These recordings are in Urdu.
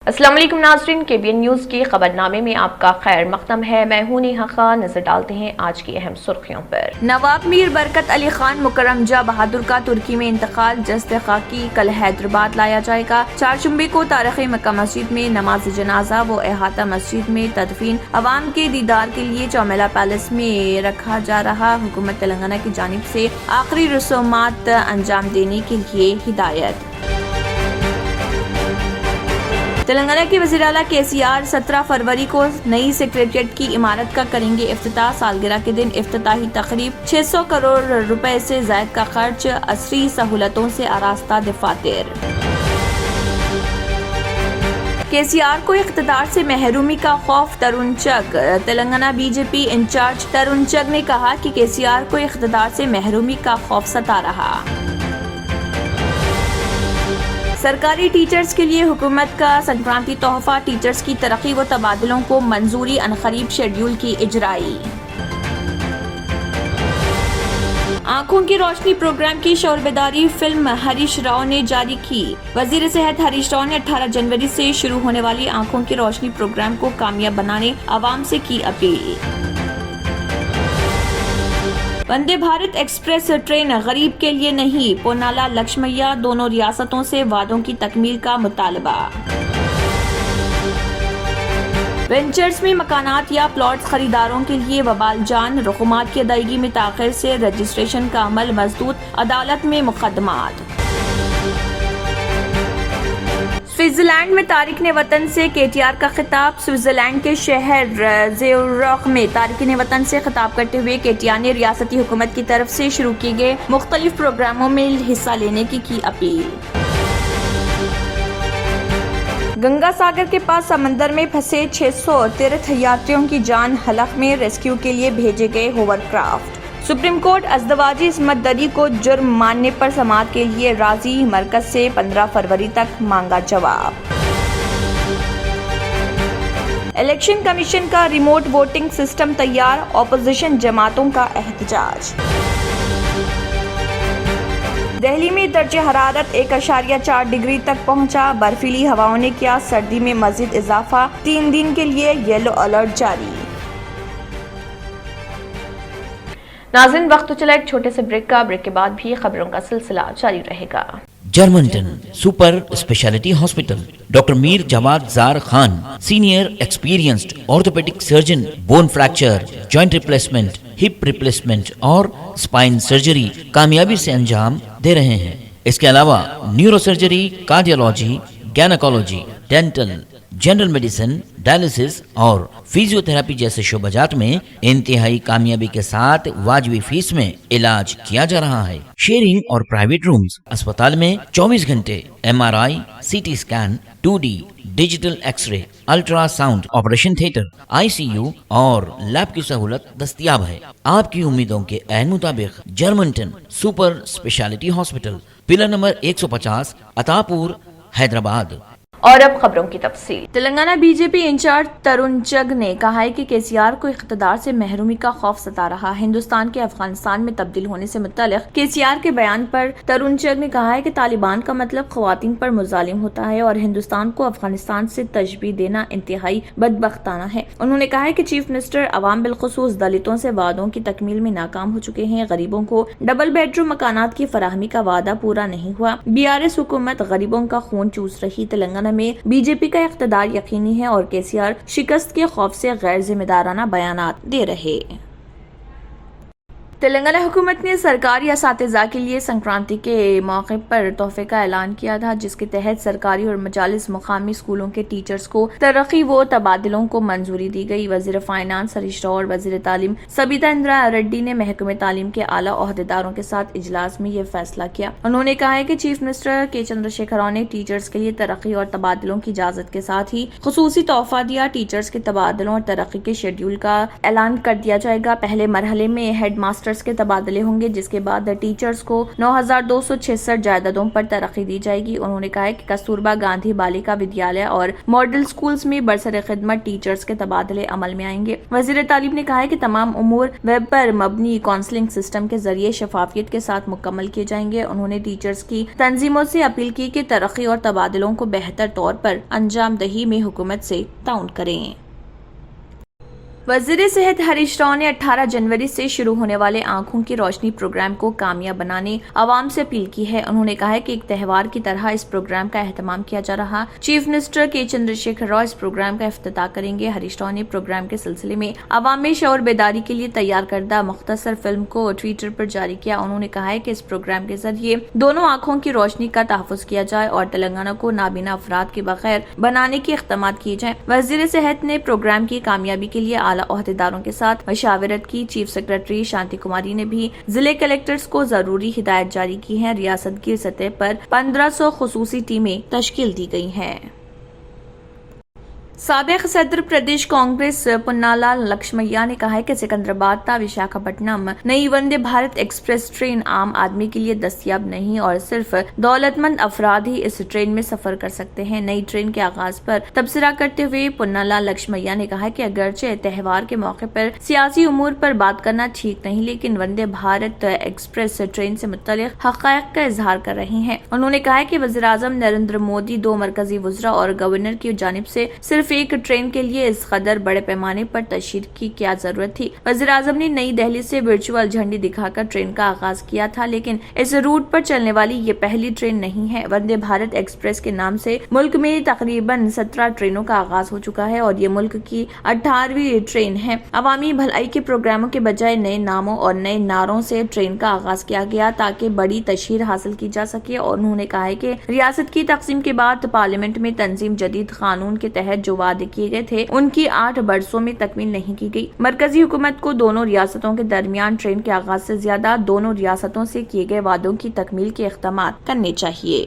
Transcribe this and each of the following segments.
السلام علیکم ناظرین، KBN نیوز کی خبرنامے میں آپ کا خیر مقدم ہے۔ میں ہوں نیہا خان۔ نظر ڈالتے ہیں آج کی اہم سرخیوں پر۔ نواب میر برکت علی خان مکرم جاں بہادر کا ترکی میں انتقال، جسد خاکی کل حیدرآباد لایا جائے گا۔ چارشنبے کو تاریخی مکہ مسجد میں نماز جنازہ و احاطہ مسجد میں تدفین عوام کے دیدار کے لیے چومیلا پیلس میں رکھا جا رہا۔ حکومت تلنگانہ کی جانب سے آخری رسومات انجام دینے کے لیے ہدایت۔ تلنگانہ کے وزیر اعلیٰ KCR 17 فروری کو نئی سیکریٹریٹ کی عمارت کا کریں گے افتتاح۔ سالگرہ کے دن افتتاحی تقریب، 600 کروڑ روپے سے زائد کا خرچ، عصری سہولتوں سے آراستہ دفاتر۔ KCR کو اقتدار سے محرومی کا خوف، ترون چگ۔ تلنگانہ BJP انچارج ترون چگ نے کہا کہ KCR کو اقتدار سے محرومی کا خوف ستا رہا۔ سرکاری ٹیچرز کے لیے حکومت کا سنکرانتی تحفہ، ٹیچرز کی ترقی و تبادلوں کو منظوری، عنقریب شیڈیول کی اجرائی۔ آنکھوں کی روشنی پروگرام کی شعور بیداری فلم ہریش راؤ نے جاری کی۔ وزیر صحت ہریش راؤ نے 18 جنوری سے شروع ہونے والی آنکھوں کی روشنی پروگرام کو کامیاب بنانے عوام سے کی appeal. Vande Bharat express train غریب کے لیے نہیں، پونالا لکشمیا، دونوں ریاستوں سے وعدوں کی تکمیل کا مطالبہ۔ وینچرز میں مکانات یا پلاٹس خریداروں کے لیے وبال جان، رقومات کی ادائیگی میں تاخیر سے رجسٹریشن کا عمل مسدود، عدالت میں مقدمات۔ سوئٹزرلینڈ میں تارکین وطن سے KTR کا خطاب۔ سوئٹزرلینڈ کے شہر زیورخ میں تارکین وطن سے خطاب کرتے ہوئے KTR نے ریاستی حکومت کی طرف سے شروع کیے گئے مختلف پروگراموں میں حصہ لینے کی اپیل۔ گنگا ساگر کے پاس سمندر میں پھنسے 600 تیرتھ یاتریوں کی جان حلق میں، ریسکیو کے لیے بھیجے گئے ہوور کرافٹ۔ سپریم کورٹ ازدواجی عصمت دری کو جرم ماننے پر سماعت کے لیے راضی، مرکز سے 15 فروری تک مانگا جواب۔ الیکشن کمیشن کا ریموٹ ووٹنگ سسٹم تیار، اپوزیشن جماعتوں کا احتجاج۔ دہلی میں درجہ حرارت 1.4 ڈگری تک پہنچا، برفیلی ہواؤں نے کیا سردی میں مزید اضافہ، 3 دن کے لیے یلو الرٹ جاری۔ ناظرین، وقت تو چلا ایک چھوٹے سے بریک کا، بریک کے بعد بھی خبروں کا سلسلہ جاری رہے گا۔ Germanten super speciality hospital, doctor Mir Jawad Zar Khan, senior experienced orthopaedic surgeon, bone fracture, joint replacement, hip replacement اور اسپائن سرجری کامیابی سے انجام دے رہے ہیں۔ اس کے علاوہ neuro surgery, cardiology, gynaecology, dental, general medicine, dialysis اور فزیو تھراپی جیسے شعبات میں انتہائی کامیابی کے ساتھ واجبی فیس میں علاج کیا جا رہا ہے۔ شیئرنگ اور پرائیویٹ رومز، اسپتال میں 24 گھنٹے MRI، CT scan, 2D digital X ray, ultra sound, operation theatre, ICU اور لیب کی سہولت دستیاب ہے۔ آپ کی امیدوں کے عین مطابق Germanten super speciality hospital, pillar number 150، Attapur, Hyderabad. اور اب خبروں کی تفصیل۔ تلنگانہ BJP انچارج ترون چگ نے کہا ہے کہ KCR کو اقتدار سے محرومی کا خوف ستا رہا۔ ہندوستان کے افغانستان میں تبدیل ہونے سے متعلق KCR کے بیان پر ترون چگ نے کہا ہے کہ طالبان کا مطلب خواتین پر مظالم ہوتا ہے اور ہندوستان کو افغانستان سے تشبیہ دینا انتہائی بدبختانہ ہے۔ انہوں نے کہا ہے کہ چیف منسٹر عوام بالخصوص دلتوں سے وعدوں کی تکمیل میں ناکام ہو چکے ہیں۔ غریبوں کو ڈبل بیڈ روم مکانات کی فراہمی کا وعدہ پورا نہیں ہوا۔ BRS حکومت غریبوں کا خون چوس رہی۔ تلنگانہ میں BJP کا اقتدار یقینی ہے اور KCR شکست کے خوف سے غیر ذمہ دارانہ بیانات دے رہے۔ تلنگانہ حکومت نے سرکاری اساتذہ کے لیے سنکرانتی کے موقع پر تحفے کا اعلان کیا تھا، جس کے تحت سرکاری اور مجالس مقامی اسکولوں کے ٹیچرز کو ترقی و تبادلوں کو منظوری دی گئی۔ وزیر فائنانس ہریش راؤ اور وزیر تعلیم سبیتا اندرا ریڈی نے محکمہ تعلیم کے اعلیٰ عہدیداروں کے ساتھ اجلاس میں یہ فیصلہ کیا۔ انہوں نے کہا ہے کہ چیف منسٹر کے چندرشیکھر راؤ نے ٹیچرز کے لیے ترقی اور تبادلوں کی اجازت کے ساتھ ہی خصوصی تحفہ دیا۔ ٹیچرز کے تبادلوں اور ترقی کے شیڈول کا اعلان کر دیا جائے گا۔ پہلے مرحلے میں ہیڈ ماسٹر ماسٹرز کے تبادلے ہوں گے، جس کے بعد ٹیچرز کو 9266 جائیدادوں پر ترقی دی جائے گی۔ انہوں نے کہا ہے کہ کستوربا گاندھی بالیکا ودیالیہ اور ماڈل سکولز میں برسر خدمت ٹیچرز کے تبادلے عمل میں آئیں گے۔ وزیر تعلیم نے کہا ہے کہ تمام امور ویب پر مبنی کاؤنسلنگ سسٹم کے ذریعے شفافیت کے ساتھ مکمل کیے جائیں گے۔ انہوں نے ٹیچرز کی تنظیموں سے اپیل کی کہ ترقی اور تبادلوں کو بہتر طور پر انجام دہی میں حکومت سے تعاون کریں۔ وزیر صحت ہریش راؤ نے 18 جنوری سے شروع ہونے والے آنکھوں کی روشنی پروگرام کو کامیاب بنانے عوام سے اپیل کی ہے۔ انہوں نے کہا ہے کہ ایک تہوار کی طرح اس پروگرام کا اہتمام کیا جا رہا۔ چیف منسٹر کے چندر شیکھر راؤ اس پروگرام کا افتتاح کریں گے۔ ہریش راؤ نے پروگرام کے سلسلے میں عوام میں شعور بیداری کے لیے تیار کردہ مختصر فلم کو ٹویٹر پر جاری کیا۔ انہوں نے کہا ہے کہ اس پروگرام کے ذریعے دونوں آنکھوں کی روشنی کا تحفظ کیا جائے اور تلنگانہ کو نابینا افراد کے بغیر بنانے کے اقدامات کیے جائیں۔ وزیر صحت نے پروگرام کی کامیابی کے لیے اعلیٰ عہدیداروں کے ساتھ مشاورت کی۔ چیف سیکرٹری شانتی کماری نے بھی ضلع کلکٹرز کو ضروری ہدایت جاری کی ہیں۔ ریاست کی سطح پر 1500 خصوصی ٹیمیں تشکیل دی گئی ہیں۔ سابق صدر پردیش کانگریس پنالال لکشمیا نے کہا ہے کہ سکندرآباد تا وشاکھاپٹنم نئی وندے بھارت ایکسپریس ٹرین عام آدمی کے لیے دستیاب نہیں اور صرف دولت مند افراد ہی اس ٹرین میں سفر کر سکتے ہیں۔ نئی ٹرین کے آغاز پر تبصرہ کرتے ہوئے پنالال لکشمیا نے کہا کہ اگرچہ تہوار کے موقع پر سیاسی امور پر بات کرنا ٹھیک نہیں، لیکن وندے بھارت ایکسپریس ٹرین سے متعلق حقائق کا اظہار کر رہے ہیں۔ انہوں نے کہا کہ وزیر اعظم نریندر مودی، 2 مرکزی وزراء اور گورنر کی جانب سے صرف ایک ٹرین کے لیے اس قدر بڑے پیمانے پر تشہیر کی کیا ضرورت تھی۔ وزیر اعظم نے نئی دہلی سے ورچوئل جھنڈی دکھا کر ٹرین کا آغاز کیا تھا، لیکن اس روٹ پر چلنے والی یہ پہلی ٹرین نہیں ہے۔ وندے بھارت ایکسپریس کے نام سے ملک میں تقریباً 17 ٹرینوں کا آغاز ہو چکا ہے اور یہ ملک کی 18ویں ٹرین ہے۔ عوامی بھلائی کے پروگراموں کے بجائے نئے ناموں اور نئے نعروں سے ٹرین کا آغاز کیا گیا تاکہ بڑی تشہیر حاصل کی جا سکے۔ اور انہوں نے کہا ہے کہ ریاست کی تقسیم کے بعد پارلیمنٹ میں تنظیم جدید قانون کے تحت جو وعدے کیے گئے تھے ان کی 8 برسوں میں تکمیل نہیں کی گئی۔ مرکزی حکومت کو دونوں ریاستوں کے درمیان ٹرین کے آغاز سے زیادہ دونوں ریاستوں سے کیے گئے وعدوں کی تکمیل کے اقدامات کرنے چاہیے۔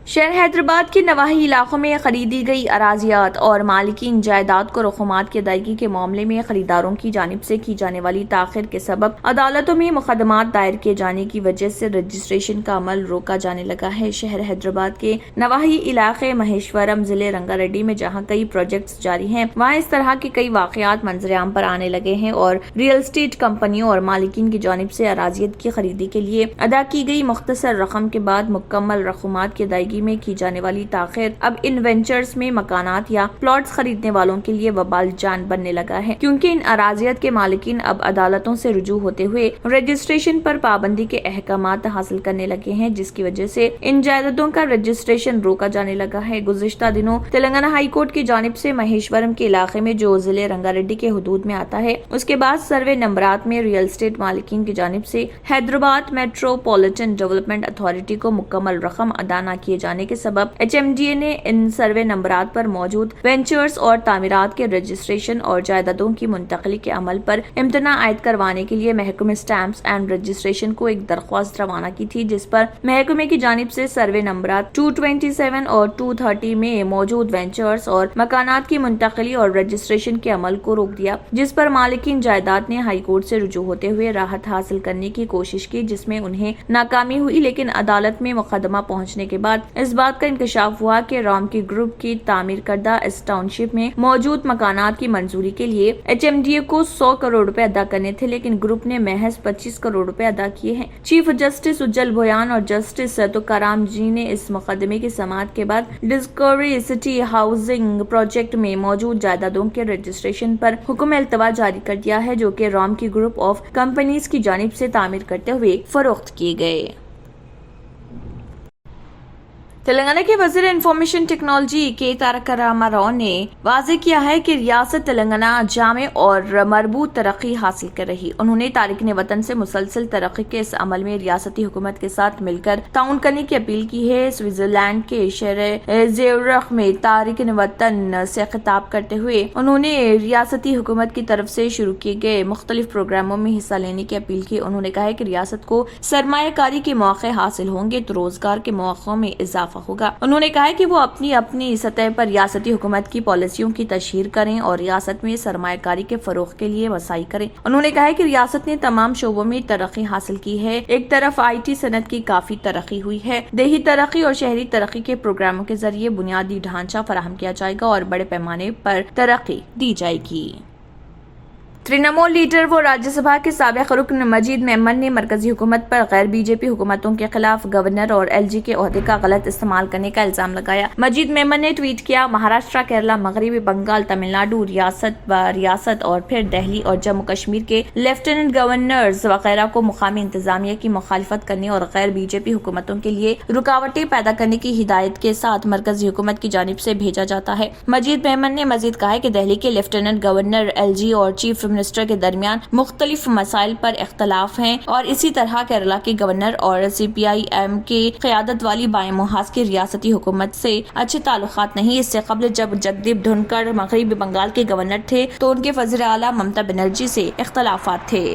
شہر حیدرآباد کے نواحی علاقوں میں خریدی گئی اراضیات اور مالکین جائیداد کو رقومات کی ادائیگی کے معاملے میں خریداروں کی جانب سے کی جانے والی تاخیر کے سبب عدالتوں میں مقدمات دائر کیے جانے کی وجہ سے رجسٹریشن کا عمل روکا جانے لگا ہے۔ شہر حیدرآباد کے نواحی علاقے مہیشورم ضلع رنگا ریڈی میں جہاں کئی پروجیکٹس جاری ہیں، وہاں اس طرح کے کئی واقعات منظر عام پر آنے لگے ہیں اور ریئل اسٹیٹ کمپنیوں اور مالکین کی جانب سے اراضیات کی خریدی کے لیے ادا کی گئی مختصر رقم کے بعد مکمل رقومات کی ادائیگی میں کی جانے والی تاخیر اب ان وینچرز میں مکانات یا پلاٹس خریدنے والوں کے لیے وبال جان بننے لگا ہے، کیونکہ ان اراضیات کے مالکین اب عدالتوں سے رجوع ہوتے ہوئے رجسٹریشن پر پابندی کے احکامات حاصل کرنے لگے ہیں، جس کی وجہ سے ان جائیدادوں کا رجسٹریشن روکا جانے لگا ہے۔ گزشتہ دنوں تلنگانہ ہائی کورٹ کی جانب سے مہیشورم کے علاقے میں جو ضلع رنگا ریڈی کے حدود میں آتا ہے، اس کے بعد سروے نمبرات میں ریئل اسٹیٹ مالکین کی جانب سے حیدرآباد میٹروپولیٹن ڈیولپمنٹ اتھارٹی کو مکمل رقم ادا نہ کیے جانے کے سبب HMDA نے ان سروے نمبرات پر موجود وینچرز اور تعمیرات کے رجسٹریشن اور جائیدادوں کی منتقلی کے عمل پر امتناع عائد کروانے کے لیے محکمہ اسٹیمپس اینڈ رجسٹریشن کو ایک درخواست روانہ کی تھی، جس پر محکمے کی جانب سے سروے نمبرات 227 اور 230 میں موجود وینچرز اور مکانات کی منتقلی اور رجسٹریشن کے عمل کو روک دیا، جس پر مالکین جائیداد نے ہائی کورٹ سے رجوع ہوتے ہوئے راحت حاصل کرنے کی کوشش کی، جس میں انہیں ناکامی ہوئی، لیکن عدالت میں مقدمہ پہنچنے کے بعد اس بات کا انکشاف ہوا کہ رام کی گروپ کی تعمیر کردہ اس ٹاؤن شپ میں موجود مکانات کی منظوری کے لیے HMDA کو 100 کروڑ روپے ادا کرنے تھے، لیکن گروپ نے محض 25 کروڑ روپے ادا کیے ہیں۔ چیف جسٹس اجل بھویان اور جسٹس تکارام جی نے اس مقدمے کی سماعت کے بعد ڈسکوری سٹی ہاؤسنگ پروجیکٹ میں موجود جائیدادوں کے رجسٹریشن پر حکم التوا جاری کر دیا ہے، جو کہ رام کی گروپ آف کمپنیز کی جانب سے تعمیر کرتے ہوئے فروخت کیے گئے۔ تلنگانہ کے وزیر انفارمیشن ٹیکنالوجی کے تارک راما راؤ نے واضح کیا ہے کہ ریاست تلنگانہ جامع اور مربوط ترقی حاصل کر رہی۔ انہوں نے تارکین وطن سے مسلسل ترقی کے اس عمل میں ریاستی حکومت کے ساتھ مل کر تعاون کرنے کی اپیل کی ہے۔ سوئٹزرلینڈ کے شہر زیورخ میں تارکین وطن سے خطاب کرتے ہوئے انہوں نے ریاستی حکومت کی طرف سے شروع کیے گئے مختلف پروگراموں میں حصہ لینے کی اپیل کی۔ انہوں نے کہا کہ ریاست کو سرمایہ کاری کے مواقع حاصل ہوں گے تو روزگار کے مواقع میں اضافہ اضافہ ہوگا۔ انہوں نے کہا کہ وہ اپنی سطح پر ریاستی حکومت کی پالیسیوں کی تشہیر کریں اور ریاست میں سرمایہ کاری کے فروغ کے لیے وسائل کریں۔ انہوں نے کہا کہ ریاست نے تمام شعبوں میں ترقی حاصل کی ہے۔ ایک طرف IT صنعت کی کافی ترقی ہوئی ہے، دیہی ترقی اور شہری ترقی کے پروگراموں کے ذریعے بنیادی ڈھانچہ فراہم کیا جائے گا اور بڑے پیمانے پر ترقی دی جائے گی۔ ترنمول لیڈر و راجیہ سبھا کے سابق رکن مجید میمن نے مرکزی حکومت پر غیر BJP حکومتوں کے خلاف گورنر اور LG کے عہدے کا غلط استعمال کرنے کا الزام لگایا۔ مجید میمن نے ٹویٹ کیا، مہاراشٹر، کیرلا، مغربی بنگال، تمل ناڈو ریاست اور پھر دہلی اور جموں کشمیر کے لیفٹیننٹ گورنرز وغیرہ کو مقامی انتظامیہ کی مخالفت کرنے اور غیر BJP حکومتوں کے لیے رکاوٹیں پیدا کرنے کی ہدایت کے ساتھ مرکزی حکومت کی جانب سے بھیجا جاتا ہے۔ مجید میمن نے مزید کہا کہ دہلی کے لیفٹیننٹ گورنر LG اور چیف منسٹر کے درمیان مختلف مسائل پر اختلاف ہیں اور اسی طرح کیرلا کے گورنر اور CPIM کی قیادت والی بائیں محاذ کی ریاستی حکومت سے اچھے تعلقات نہیں۔ اس سے قبل جب جگدیپ دھنکڑ مغربی بنگال کے گورنر تھے تو ان کے وزیر اعلیٰ ممتا بنرجی سے اختلافات تھے۔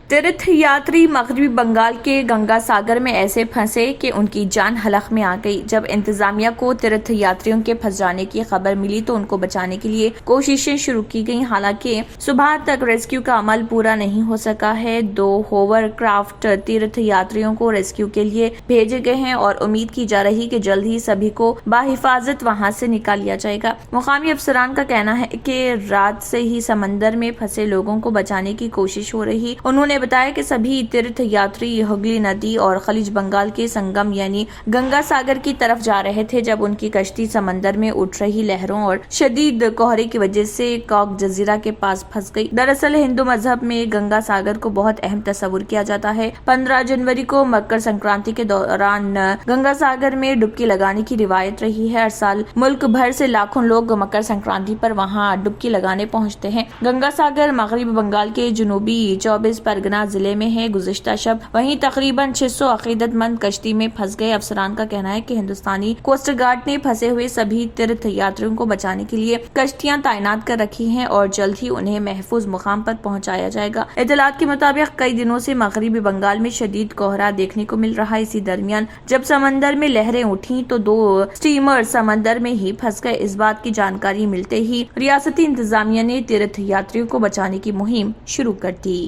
تیرتھ یاتری مغربی بنگال کے گنگا ساگر میں ایسے پھنسے کہ ان کی جان حلق میں آ گئی۔ جب انتظامیہ کو تیرتھ یاتریوں کے پھنس جانے کی خبر ملی تو ان کو بچانے کے لیے کوششیں شروع کی گئیں، حالانکہ صبح تک ریسکیو کا عمل پورا نہیں ہو سکا ہے۔ 2 ہوور کرافٹ تیرتھ یاتریوں کو ریسکیو کے لیے بھیجے گئے ہیں اور امید کی جا رہی کہ جلد ہی سبھی کو بحفاظت وہاں سے نکال لیا جائے گا۔ مقامی افسران کا کہنا ہے کہ رات سے ہی سمندر میں پھنسے لوگوں کو بچانے کی کوشش ہو رہی۔ انہوں نے بتایا کہ سبھی تیرتھ یاتری ہگلی ندی اور خلیج بنگال کے سنگم یعنی گنگا ساگر کی طرف جا رہے تھے جب ان کی کشتی سمندر میں اٹھ رہی لہروں اور شدید کہرے کی وجہ سے کاک جزیرہ کے پاس پھنس گئی۔ دراصل ہندو مذہب میں گنگا ساگر کو بہت اہم تصور کیا جاتا ہے۔ 15 جنوری کو مکر سنکرانتی کے دوران گنگا ساگر میں ڈبکی لگانے کی روایت رہی ہے۔ ہر سال ملک بھر سے لاکھوں لوگ مکر سنکرانتی پر وہاں ڈبکی لگانے پہنچتے ہیں۔ گنگا ساگر مغربی بنگال کے جنوبی 24 پرگنا ضلع میں ہے۔ گزشتہ شب وہیں تقریباً 600 عقیدت مند کشتی میں پھنس گئے۔ افسران کا کہنا ہے کہ ہندوستانی کوسٹ گارڈ نے پھنسے ہوئے سبھی تیرتھ یاتریوں کو بچانے کے لیے کشتیاں تعینات کر رکھی ہیں اور جلد ہی انہیں محفوظ مقام پر پہنچایا جائے گا۔ اطلاعات کے مطابق کئی دنوں سے مغربی بنگال میں شدید کوہرا دیکھنے کو مل رہا ہے۔ اسی درمیان جب سمندر میں لہریں اٹھیں تو 2 سٹیمر سمندر میں ہی پھنس گئے۔ اس بات کی جانکاری ملتے ہی ریاستی انتظامیہ نے تیرتھ یاتریوں کو بچانے کی مہم شروع کر دی۔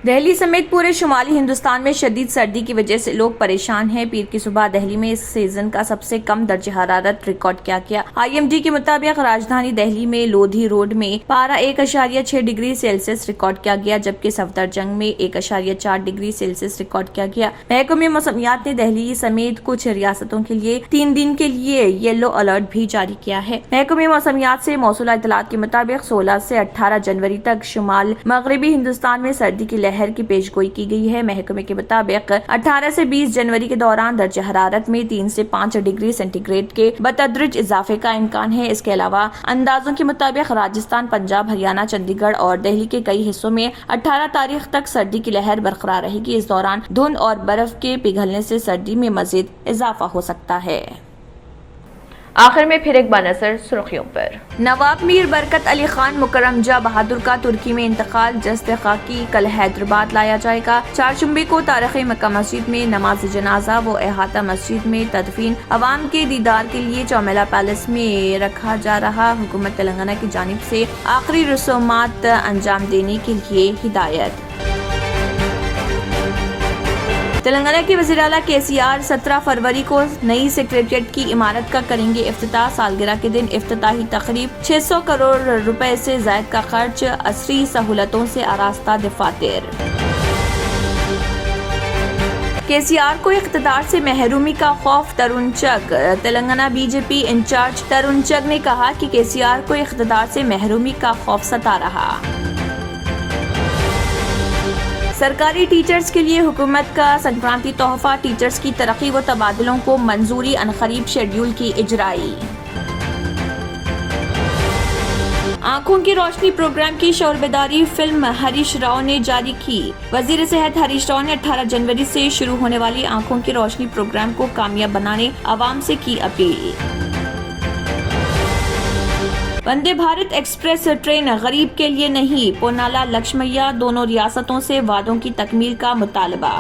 دہلی سمیت پورے شمالی ہندوستان میں شدید سردی کی وجہ سے لوگ پریشان ہیں۔ پیر کی صبح دہلی میں اس سیزن کا سب سے کم درجہ حرارت ریکارڈ کیا گیا۔ IMD کے مطابق راجدھانی دہلی میں لودھی روڈ میں پارہ 1.6 ڈگری سیلسیس ریکارڈ کیا گیا جبکہ صفدر جنگ میں 1.4 ڈگری سیلسیس ریکارڈ کیا گیا۔ محکمہ موسمیات نے دہلی سمیت کچھ ریاستوں کے لیے 3 دن کے لیے یلو الرٹ بھی جاری کیا ہے۔ محکمہ موسمیات سے موصولہ اطلاعات کے مطابق 16 سے 18 جنوری تک شمال مغربی ہندوستان میں سردی کی لہر کی پیش گوئی کی گئی ہے۔ محکمے کے مطابق 18 سے 20 جنوری کے دوران درجہ حرارت میں 3 سے 5 ڈگری سینٹی گریڈ کے بتدریج اضافے کا امکان ہے۔ اس کے علاوہ اندازوں کے مطابق راجستھان، پنجاب، ہریانہ، چندی گڑھ اور دہلی کے کئی حصوں میں 18 تاریخ تک سردی کی لہر برقرار رہے گی۔ اس دوران دھند اور برف کے پگھلنے سے سردی میں مزید اضافہ ہو سکتا ہے۔ آخر میں پھر ایک بار نظر سرخیوں پر۔ نواب میر برکت علی خان مکرم جاں بہادر کا ترکی میں انتقال، جسد خاکی کل حیدرآباد لایا جائے گا۔ چہارشنبے کو تاریخی مکہ مسجد میں نماز جنازہ و احاطہ مسجد میں تدفین عوام کے دیدار کے لیے چومیلا پیلس میں رکھا جا رہا۔ حکومت تلنگانہ کی جانب سے آخری رسومات انجام دینے کے لیے ہدایت۔ تلنگانہ کے وزیر اعلیٰ KCR 17 فروری کو نئی سیکریٹریٹ کی عمارت کا کریں گے افتتاح۔ سالگرہ کے دن افتتاحی تقریب، 600 کروڑ روپے سے زائد کا خرچ، عصری سہولتوں سے آراستہ دفاتر۔ KCR کو اقتدار سے محرومی کا خوف، ترون چگ۔ تلنگانہ BJP انچارج ترون چگ نے کہا کہ KCR کو اقتدار سے محرومی کا خوف ستا رہا۔ سرکاری ٹیچرز کے لیے حکومت کا سنکرانتی تحفہ، ٹیچرز کی ترقی و تبادلوں کو منظوری، عنقریب شیڈیول کی اجرائی۔ آنکھوں کی روشنی پروگرام کی شعور بیداری فلم ہریش راؤ نے جاری کی۔ وزیر صحت ہریش راؤ نے 18 جنوری سے شروع ہونے والی آنکھوں کی روشنی پروگرام کو کامیاب بنانے عوام سے کی appeal. Vande Bharat express train غریب کے لیے نہیں، پونالا لکشمیا، دونوں ریاستوں سے وعدوں کی تکمیل کا مطالبہ۔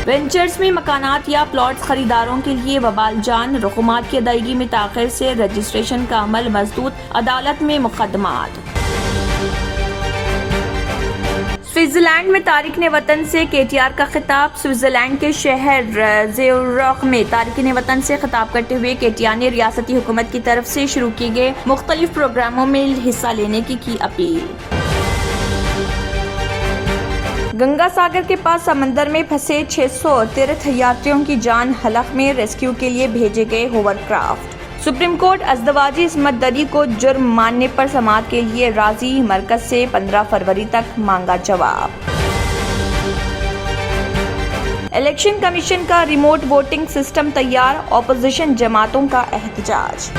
وینچرز میں مکانات یا پلاٹس خریداروں کے لیے وبال جان، رقومات کی ادائیگی میں تاخیر سے رجسٹریشن کا عمل مسدود، عدالت میں مقدمات۔ سوئٹزرلینڈ میں تارکین وطن سے KTR کا خطاب۔ سوئٹزرلینڈ کے شہر زیورخ میں تارکین وطن سے خطاب کرتے ہوئے KTR نے ریاستی حکومت کی طرف سے شروع کیے گئے مختلف پروگراموں میں حصہ لینے کی اپیل۔ گنگا ساگر کے پاس سمندر میں پھنسے 600 تیرتھ یاتریوں کی جان حلق میں ریسکیو کے لیے بھیجے گئے ہوور کرافٹ۔ سپریم کورٹ ازدواجی عصمت دری کو جرم ماننے پر سماعت کے لیے راضی، مرکز سے 15 فروری تک مانگا جواب۔ الیکشن کمیشن کا ریموٹ ووٹنگ سسٹم تیار، اپوزیشن جماعتوں کا احتجاج۔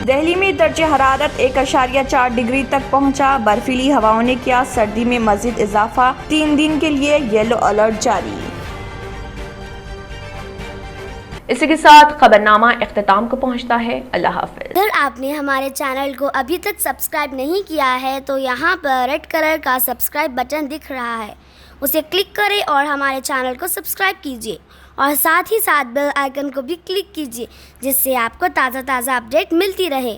دہلی میں درجہ حرارت 1.4 ڈگری تک پہنچا، برفیلی ہواؤں نے کیا سردی میں مزید اضافہ، 3 دن کے لیے یلو الرٹ جاری۔ اسی کے ساتھ خبرنامہ اختتام کو پہنچتا ہے۔ اللہ حافظ۔ اگر آپ نے ہمارے چینل کو ابھی تک سبسکرائب نہیں کیا ہے تو یہاں پر ریڈ کلر کا سبسکرائب بٹن دکھ رہا ہے، اسے کلک کریں اور ہمارے چینل کو سبسکرائب کیجیے اور ساتھ ہی ساتھ بیل آئیکن کو بھی کلک کیجیے، جس سے آپ کو تازہ اپڈیٹ ملتی رہے۔